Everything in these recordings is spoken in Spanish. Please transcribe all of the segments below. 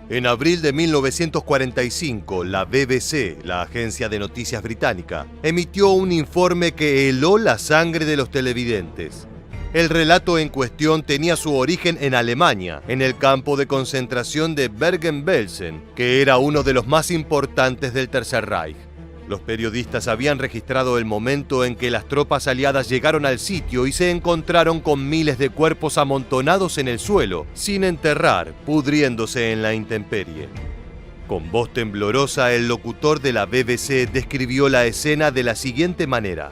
En abril de 1945, la BBC, la agencia de noticias británica, emitió un informe que heló la sangre de los televidentes. El relato en cuestión tenía su origen en Alemania, en el campo de concentración de Bergen-Belsen, que era uno de los más importantes del Tercer Reich. Los periodistas habían registrado el momento en que las tropas aliadas llegaron al sitio y se encontraron con miles de cuerpos amontonados en el suelo, sin enterrar, pudriéndose en la intemperie. Con voz temblorosa, el locutor de la BBC describió la escena de la siguiente manera: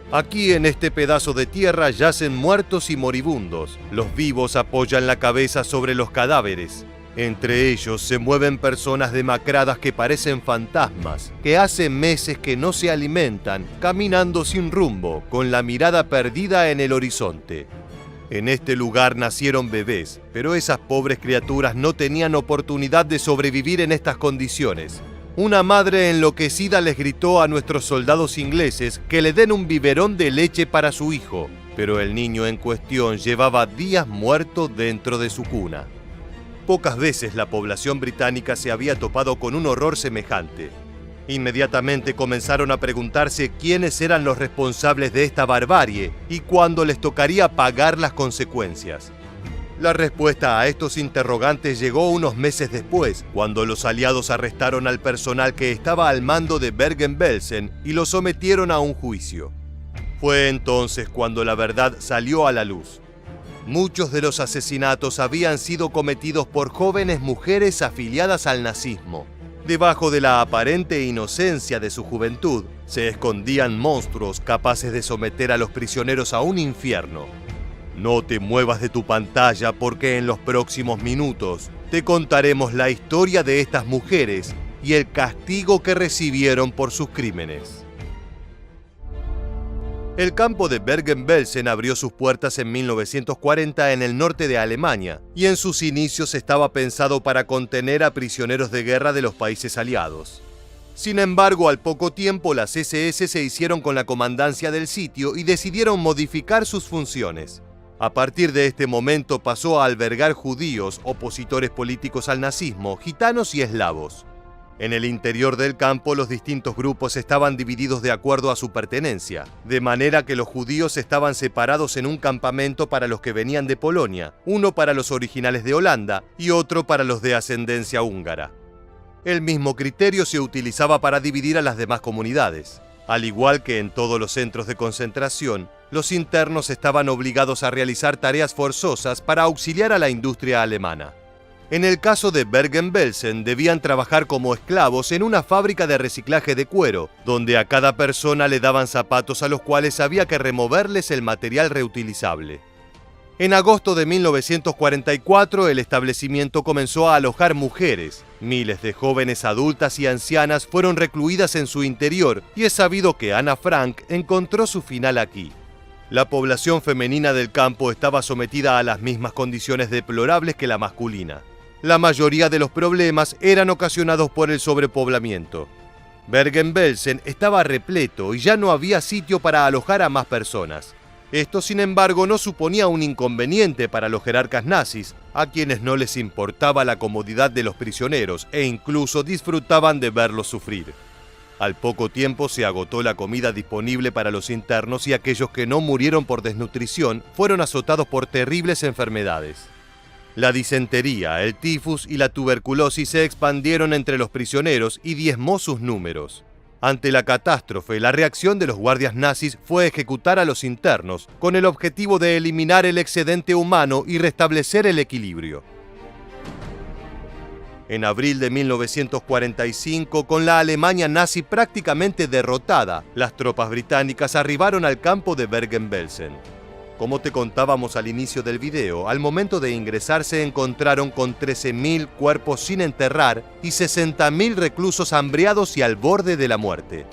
«Aquí en este pedazo de tierra yacen muertos y moribundos. Los vivos apoyan la cabeza sobre los cadáveres. Entre ellos se mueven personas demacradas que parecen fantasmas, que hace meses que no se alimentan, caminando sin rumbo, con la mirada perdida en el horizonte. En este lugar nacieron bebés, pero esas pobres criaturas no tenían oportunidad de sobrevivir en estas condiciones. Una madre enloquecida les gritó a nuestros soldados ingleses que le den un biberón de leche para su hijo, pero el niño en cuestión llevaba días muerto dentro de su cuna». Pocas veces la población británica se había topado con un horror semejante. Inmediatamente comenzaron a preguntarse quiénes eran los responsables de esta barbarie y cuándo les tocaría pagar las consecuencias. La respuesta a estos interrogantes llegó unos meses después, cuando los aliados arrestaron al personal que estaba al mando de Bergen-Belsen y lo sometieron a un juicio. Fue entonces cuando la verdad salió a la luz. Muchos de los asesinatos habían sido cometidos por jóvenes mujeres afiliadas al nazismo. Debajo de la aparente inocencia de su juventud, se escondían monstruos capaces de someter a los prisioneros a un infierno. No te muevas de tu pantalla porque en los próximos minutos te contaremos la historia de estas mujeres y el castigo que recibieron por sus crímenes. El campo de Bergen-Belsen abrió sus puertas en 1940 en el norte de Alemania y en sus inicios estaba pensado para contener a prisioneros de guerra de los países aliados. Sin embargo, al poco tiempo las SS se hicieron con la comandancia del sitio y decidieron modificar sus funciones. A partir de este momento pasó a albergar judíos, opositores políticos al nazismo, gitanos y eslavos. En el interior del campo, los distintos grupos estaban divididos de acuerdo a su pertenencia, de manera que los judíos estaban separados en un campamento para los que venían de Polonia, uno para los originales de Holanda y otro para los de ascendencia húngara. El mismo criterio se utilizaba para dividir a las demás comunidades. Al igual que en todos los centros de concentración, los internos estaban obligados a realizar tareas forzosas para auxiliar a la industria alemana. En el caso de Bergen-Belsen, debían trabajar como esclavos en una fábrica de reciclaje de cuero, donde a cada persona le daban zapatos a los cuales había que removerles el material reutilizable. En agosto de 1944, el establecimiento comenzó a alojar mujeres. Miles de jóvenes adultas y ancianas fueron recluidas en su interior, y es sabido que Ana Frank encontró su final aquí. La población femenina del campo estaba sometida a las mismas condiciones deplorables que la masculina. La mayoría de los problemas eran ocasionados por el sobrepoblamiento. Bergen-Belsen estaba repleto y ya no había sitio para alojar a más personas. Esto, sin embargo, no suponía un inconveniente para los jerarcas nazis, a quienes no les importaba la comodidad de los prisioneros e incluso disfrutaban de verlos sufrir. Al poco tiempo se agotó la comida disponible para los internos y aquellos que no murieron por desnutrición fueron azotados por terribles enfermedades. La disentería, el tifus y la tuberculosis se expandieron entre los prisioneros y diezmó sus números. Ante la catástrofe, la reacción de los guardias nazis fue ejecutar a los internos, con el objetivo de eliminar el excedente humano y restablecer el equilibrio. En abril de 1945, con la Alemania nazi prácticamente derrotada, las tropas británicas arribaron al campo de Bergen-Belsen. Como te contábamos al inicio del video, al momento de ingresar se encontraron con 13.000 cuerpos sin enterrar y 60.000 reclusos hambriados y al borde de la muerte.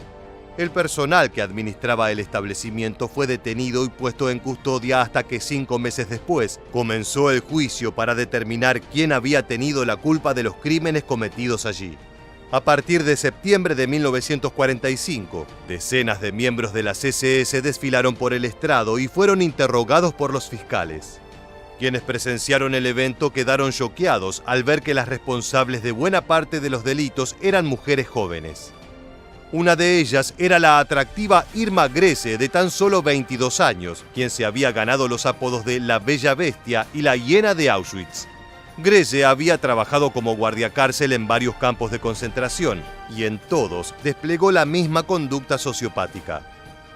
El personal que administraba el establecimiento fue detenido y puesto en custodia hasta que 5 meses después comenzó el juicio para determinar quién había tenido la culpa de los crímenes cometidos allí. A partir de septiembre de 1945, decenas de miembros de las SS desfilaron por el estrado y fueron interrogados por los fiscales. Quienes presenciaron el evento quedaron choqueados al ver que las responsables de buena parte de los delitos eran mujeres jóvenes. Una de ellas era la atractiva Irma Grese, de tan solo 22 años, quien se había ganado los apodos de la Bella Bestia y la Hiena de Auschwitz. Grese había trabajado como guardiacárcel en varios campos de concentración y en todos desplegó la misma conducta sociopática.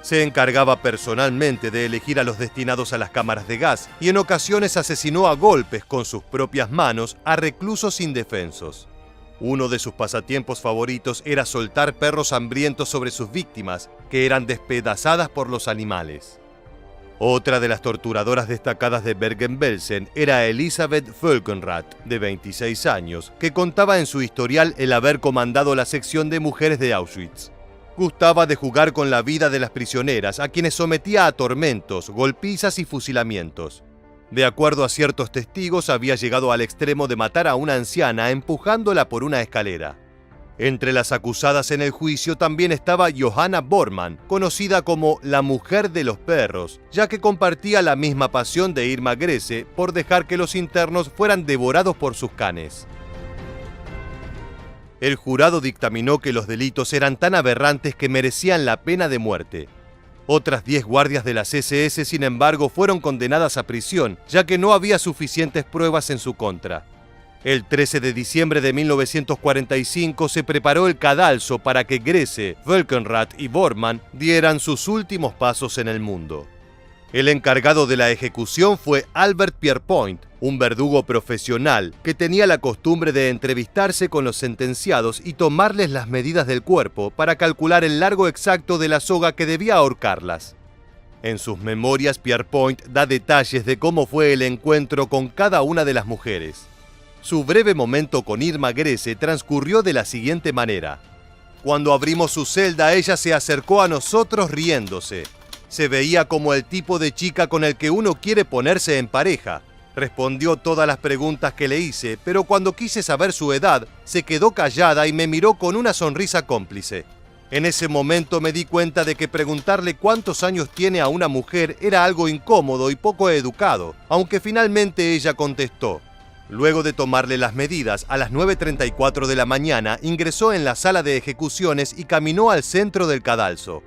Se encargaba personalmente de elegir a los destinados a las cámaras de gas y en ocasiones asesinó a golpes con sus propias manos a reclusos indefensos. Uno de sus pasatiempos favoritos era soltar perros hambrientos sobre sus víctimas, que eran despedazadas por los animales. Otra de las torturadoras destacadas de Bergen-Belsen era Elisabeth Völkenrath, de 26 años, que contaba en su historial el haber comandado la sección de mujeres de Auschwitz. Gustaba de jugar con la vida de las prisioneras, a quienes sometía a tormentos, golpizas y fusilamientos. De acuerdo a ciertos testigos, había llegado al extremo de matar a una anciana empujándola por una escalera. Entre las acusadas en el juicio también estaba Johanna Bormann, conocida como la mujer de los perros, ya que compartía la misma pasión de Irma Grese por dejar que los internos fueran devorados por sus canes. El jurado dictaminó que los delitos eran tan aberrantes que merecían la pena de muerte. Otras 10 guardias de las SS, sin embargo, fueron condenadas a prisión, ya que no había suficientes pruebas en su contra. El 13 de diciembre de 1945 se preparó el cadalso para que Grese, Völkenrath y Bormann dieran sus últimos pasos en el mundo. El encargado de la ejecución fue Albert Pierrepoint, un verdugo profesional que tenía la costumbre de entrevistarse con los sentenciados y tomarles las medidas del cuerpo para calcular el largo exacto de la soga que debía ahorcarlas. En sus memorias, Pierrepoint da detalles de cómo fue el encuentro con cada una de las mujeres. Su breve momento con Irma Grese transcurrió de la siguiente manera. Cuando abrimos su celda, ella se acercó a nosotros riéndose. Se veía como el tipo de chica con el que uno quiere ponerse en pareja. Respondió todas las preguntas que le hice, pero cuando quise saber su edad, se quedó callada y me miró con una sonrisa cómplice. En ese momento me di cuenta de que preguntarle cuántos años tiene a una mujer era algo incómodo y poco educado, aunque finalmente ella contestó. Luego de tomarle las medidas, a las 9:34 de la mañana ingresó en la sala de ejecuciones y caminó al centro del cadalso.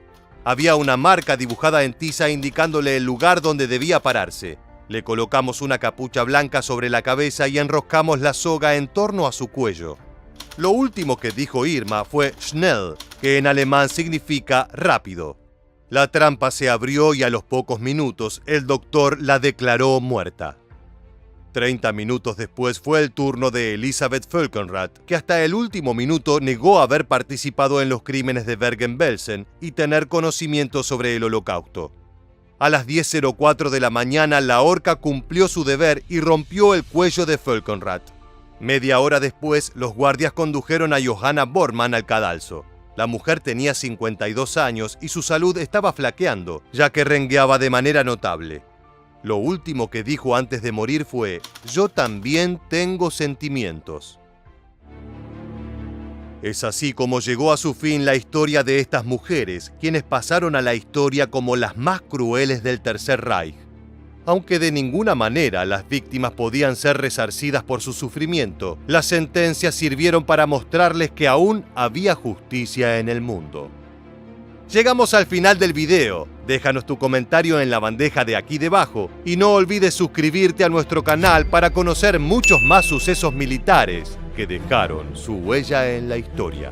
Había una marca dibujada en tiza indicándole el lugar donde debía pararse. Le colocamos una capucha blanca sobre la cabeza y enroscamos la soga en torno a su cuello. Lo último que dijo Irma fue schnell, que en alemán significa rápido. La trampa se abrió y a los pocos minutos el doctor la declaró muerta. 30 minutos después fue el turno de Elisabeth Völkenrath, que hasta el último minuto negó haber participado en los crímenes de Bergen-Belsen y tener conocimiento sobre el Holocausto. A las 10:04 de la mañana, la horca cumplió su deber y rompió el cuello de Völkenrath. Media hora después, los guardias condujeron a Johanna Bormann al cadalso. La mujer tenía 52 años y su salud estaba flaqueando, ya que rengueaba de manera notable. Lo último que dijo antes de morir fue: «Yo también tengo sentimientos». Es así como llegó a su fin la historia de estas mujeres, quienes pasaron a la historia como las más crueles del Tercer Reich. Aunque de ninguna manera las víctimas podían ser resarcidas por su sufrimiento, las sentencias sirvieron para mostrarles que aún había justicia en el mundo. Llegamos al final del video. Déjanos tu comentario en la bandeja de aquí debajo y no olvides suscribirte a nuestro canal para conocer muchos más sucesos militares que dejaron su huella en la historia.